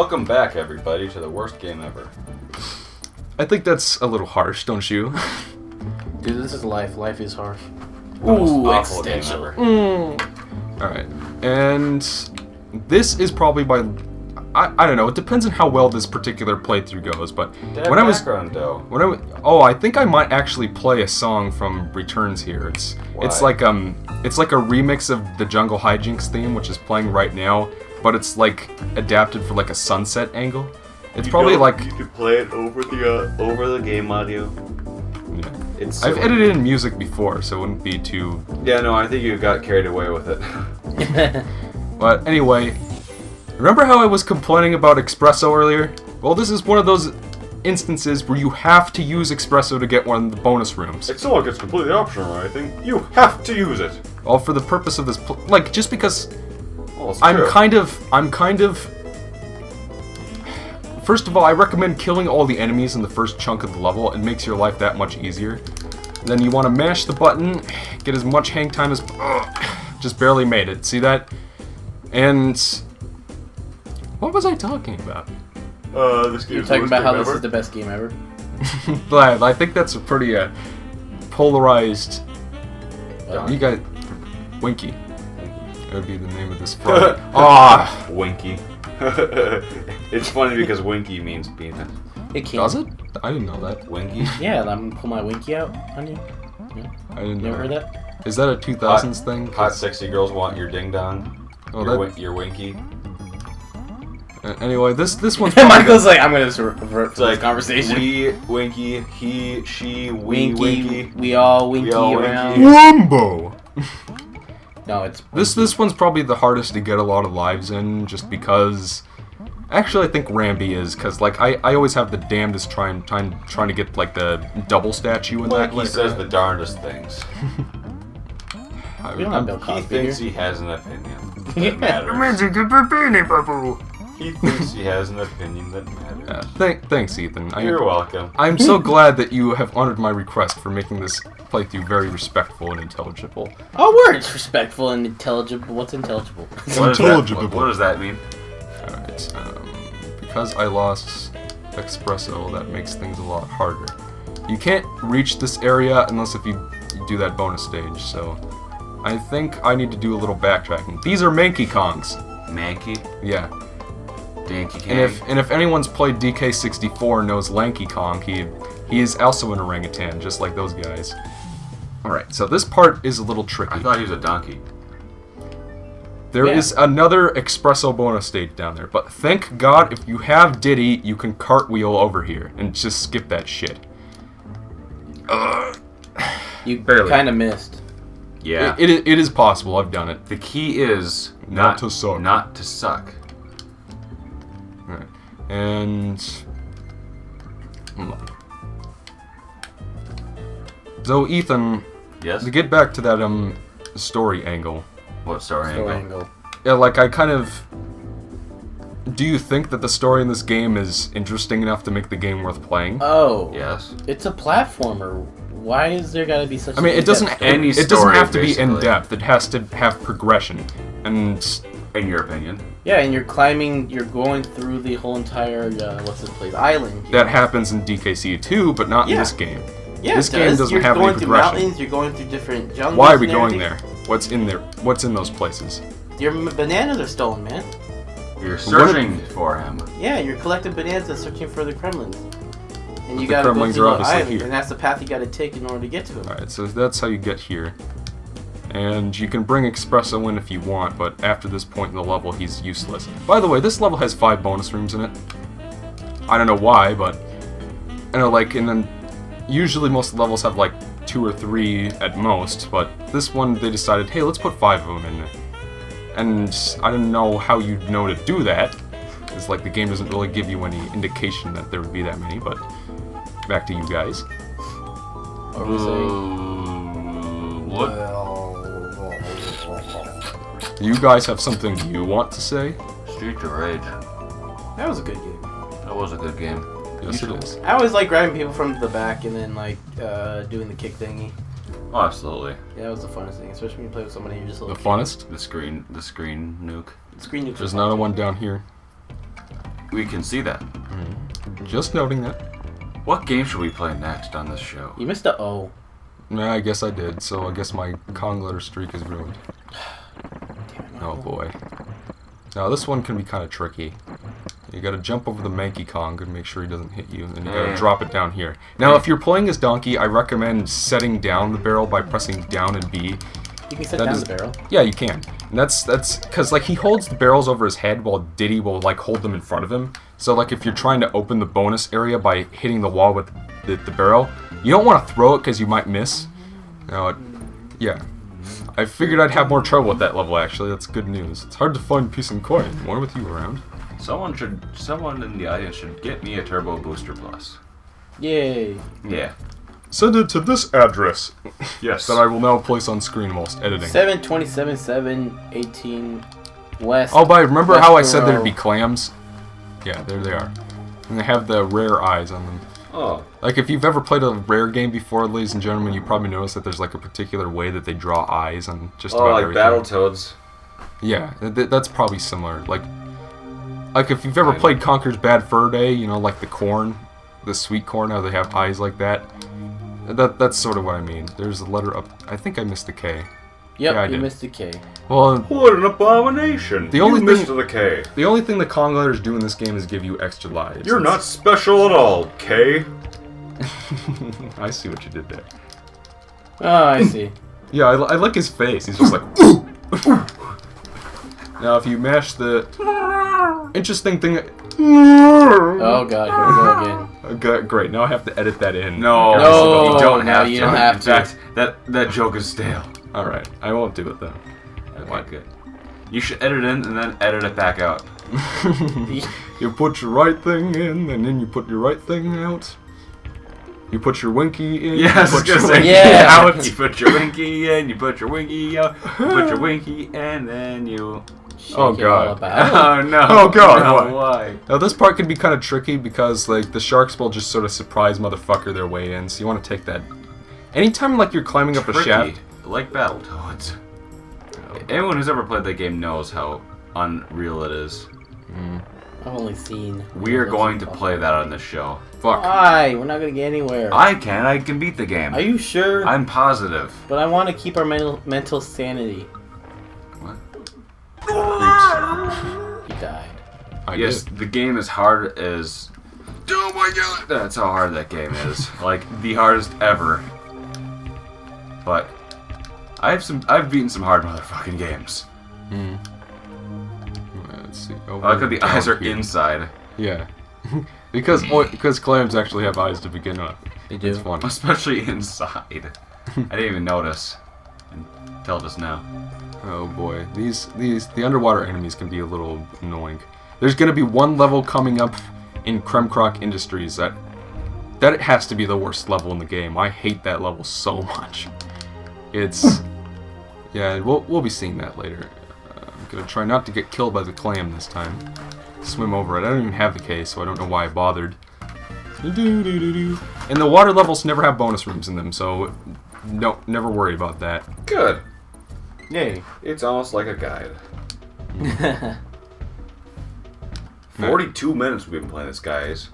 Welcome back, everybody, to the worst game ever. I think that's a little harsh, don't you? Dude, this is life. Life is harsh. Ooh, existential. Alright, and this is probably my... I don't know, it depends on how well this particular playthrough goes, but when I was... I think I might actually play a song from Returns here. It's like a remix of the Jungle Hijinks theme, which is playing right now, but it's like adapted for like a sunset angle. It's probably like... You could play it over the game audio. Yeah. I've edited in music before, so it wouldn't be too... Yeah, no, I think you got carried away with it. But anyway, remember how I was complaining about espresso earlier? Well, this is one of those instances where you have to use espresso to get one of the bonus rooms. It's not like it's completely optional or anything. You have to use it. All for the purpose of this... like, just because... Well, it's I'm true. kind of... First of all, I recommend killing all the enemies in the first chunk of the level. It makes your life that much easier. Then you want to mash the button, get as much hang time as... just barely made it. See that? And... what was I talking about? This game You're talking about how this is the best game ever? But I think that's a pretty polarized... you guys... Winky. That would be the name of this part. Winky. It's funny because Winky means penis. It can. Does it? I didn't know that. Winky? Yeah, I'm gonna pull my Winky out on you. Yeah. I didn't You know ever heard that? Is that a 2000s thing? Hot sexy girls want your ding dong. Oh, your Winky. Anyway, this one's probably Michael's like, I'm gonna just revert to this conversation. We, Winky, he, she, we, Winky. We all Winky around. Wumbo! No, it's... This one's probably the hardest to get a lot of lives in, just because... Actually, I think Ramby is, because, like, I always have the damnedest trying to get, like, the double statue in that. He says the darndest things. We don't have Bill Cosby He thinks here. he has an opinion that matters. He thinks he has an opinion that matters. Thanks, Ethan. You're welcome. I'm so glad that you have honored my request for making this playthrough very respectful and intelligible. Oh, words respectful and intelligible. What's intelligible? What does that mean? Alright, because I lost espresso, that makes things a lot harder. You can't reach this area unless if you do that bonus stage, so I think I need to do a little backtracking. These are Mankey Kongs. Mankey? Yeah. Danky Kang. And if anyone's played DK64 knows Lanky Kong, he is also an orangutan, just like those guys. Alright, so this part is a little tricky. I thought he was a donkey. There is another espresso bonus stage down there, but thank God if you have Diddy, you can cartwheel over here and just skip that shit. You Barely. kind of missed. Yeah. It is possible, I've done it. The key is Not to suck. Not to suck. Alright, and... So, Ethan, Yes? to get back to that, story angle. What story angle? Yeah, like, I kind of... Do you think that the story in this game is interesting enough to make the game worth playing? Oh. Yes. It's a platformer. Why is there gotta be such I mean, it doesn't story? it doesn't have to be in-depth. It has to have progression. And... In your opinion. Yeah, and you're climbing, you're going through the whole entire, what's this place? Island. That happens in DKC too, but not in this game. Yeah, this game doesn't you're have any going through progression. mountains, you're going through different jungles. Why are we and going everything. there? What's in there? What's in those places? Your bananas are stolen, man. You're searching for him. Yeah, you're collecting bananas and searching for the Kremlins. And you The gotta go Kremlins through are the obviously island, here. and that's the path you gotta take in order to get to them. Alright, so that's how you get here. And you can bring Espresso in if you want, but after this point in the level, he's useless. By the way, this level has 5 bonus rooms in it. I don't know why, but... I know, like, and then... Usually most levels have, like, 2 or 3 at most, but this one, they decided, hey, let's put 5 of them in there. And I don't know how you'd know to do that. It's like the game doesn't really give you any indication that there would be that many, but... Back to you guys. What were we saying? What? You guys have something you want to say? Street of Rage. That was a good game. That was a good game. Yes, it is. I always like grabbing people from the back and then like doing the kick thingy. Oh, absolutely. Yeah, that was the funnest thing, especially when you play with somebody you're just a The little funnest? The screen nuke. screen nuke. There's another one down here. we can see that. Just noting that. What game should we play next on this show? You missed the O. Nah, I guess I did, so I guess my Kong letter streak is ruined. Oh boy. Now this one can be kind of tricky. You gotta jump over the Manky Kong and make sure he doesn't hit you, and you gotta drop it down here. Now if you're playing as Donkey, I recommend setting down the barrel by pressing down and B. You can set down the barrel? Yeah, you can. And that's because like he holds the barrels over his head while Diddy will like hold them in front of him. So like if you're trying to open the bonus area by hitting the wall with the barrel, you don't want to throw it because you might miss. Now, yeah. I figured I'd have more trouble with that level actually. That's good news. It's hard to find peace and quiet. More with you around. Someone in the audience should get me a Turbo Booster Plus. Yay. Yeah. Send it to this address. Yes. That I will now place on screen whilst editing. 727-718 West. Oh, but remember West how I said Row. there'd be clams? Yeah, there they are. And they have the rare eyes on them. Oh. Like, if you've ever played a rare game before, ladies and gentlemen, you probably noticed that there's, like, a particular way that they draw eyes on just about like everything. Battletoads. Yeah, that's probably similar. Like if you've ever played Conker's Bad Fur Day, you know, like the corn, the sweet corn, how they have eyes like that. That's sort of what I mean. There's a letter up. I think I missed the K. Yep, Yeah, I you did. missed the K. Well, What an abomination! The only you thing- missed the K. the only thing the Kong letters do in this game is give you extra lives. You're not special at all, K. I see what you did there. Oh, I see. Yeah, I like his face. He's just like, ooh! Now, if you mash the interesting thing. Oh god, here we go again. Okay, great. Now I have to edit that in. No, No, you don't no, have you to. don't have In to. fact, that joke is stale. All right, I won't do it then. Okay, good. You should edit in and then edit it back out. You put your right thing in, and then you put your right thing out. You put your winky in. Yeah, I was you put gonna your say, winky yeah. out. You put your winky in, you put your winky out, you put your winky, and then you... Shake Oh, it God. all about. Oh no! Oh, God, No, what? why? Now this part can be kind of tricky because like the sharks will just sort of surprise motherfucker their way in, so you want to take that. Anytime like you're climbing up a shaft. Like Battletoads. Anyone who's ever played that game knows how unreal it is. I've only seen. We are going to play that on this show. Fuck. Why? We're not gonna get anywhere. I can beat the game. Are you sure? I'm positive. But I want to keep our mental sanity. What? He died. Yes, the game is hard as... Oh my god! That's how hard that game is. Like, the hardest ever. But, I've beaten some hard motherfucking games. Let's see. I like how the eyes are here. inside. Yeah. because clams actually have eyes to begin with. They do. It's fun. Especially inside. I didn't even notice until just now. Oh boy, the underwater enemies can be a little annoying. There's gonna be one level coming up in Kremkrock Industries that it has to be the worst level in the game. I hate that level so much. It's yeah, we'll be seeing that later. I'm gonna try not to get killed by the clam this time. Swim over it. I don't even have the case, so I don't know why I bothered. And the water levels never have bonus rooms in them, so no, never worry about that. Good. Yay. It's almost like a guide. 42 minutes we've been playing this, guys.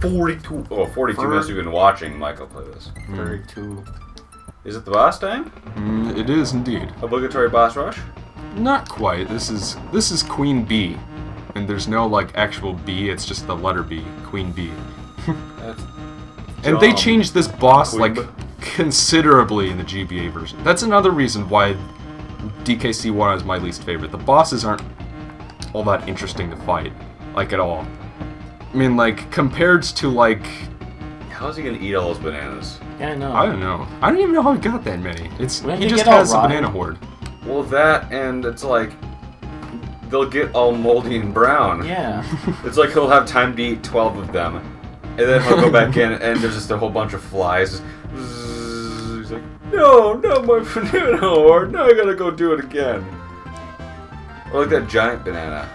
42 minutes we've been watching Michael play this. 32. Is it the boss time? It is indeed. Obligatory boss rush? Not quite. This is Queen Bee, and there's no like actual B. It's just the letter B, Queen Bee. That's And they dumb. changed this boss Queen like considerably in the GBA version. That's another reason why DKC 1 is my least favorite. The bosses aren't all that interesting to fight, like at all. I mean, like compared to like How's he gonna eat all those bananas? Yeah, I know. I don't know. I don't even know how he got that many. It's When he they just get all has a rotten. banana horde. Well, that and it's like they'll get all moldy and brown. Yeah. It's like he'll have time to eat 12 of them, and then he'll go back in, and there's just a whole bunch of flies. He's like, no, not my banana horde. Now I gotta go do it again. Or like that giant banana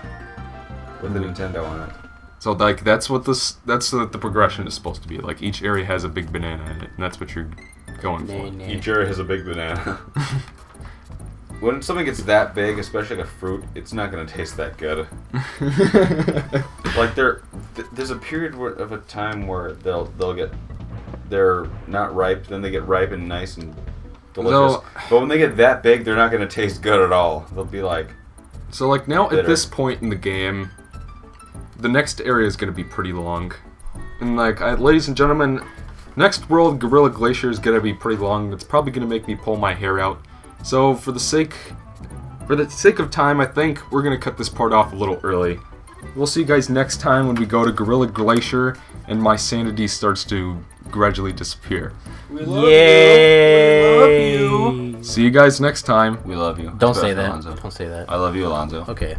with the Nintendo on it. So like that's what the progression is supposed to be. Like each area has a big banana in it, and that's what you're going for. Nay. Each area has a big banana. When something gets that big, especially like a fruit, it's not gonna taste that good. Like there's a period of a time where they're not ripe, then they get ripe and nice and delicious. But when they get that big, they're not going to taste good at all. They'll be like. So like now bitter. at this point in the game, the next area is going to be pretty long, and like ladies and gentlemen, next world Gorilla Glacier is going to be pretty long. It's probably going to make me pull my hair out. So for the sake of time, I think we're going to cut this part off a little early. We'll see you guys next time when we go to Gorilla Glacier and my sanity starts to gradually disappear. We love you. We love you. See you guys next time. We love you. Don't say Especially that. Alonzo. Don't say that. I love you, Alonzo. Okay.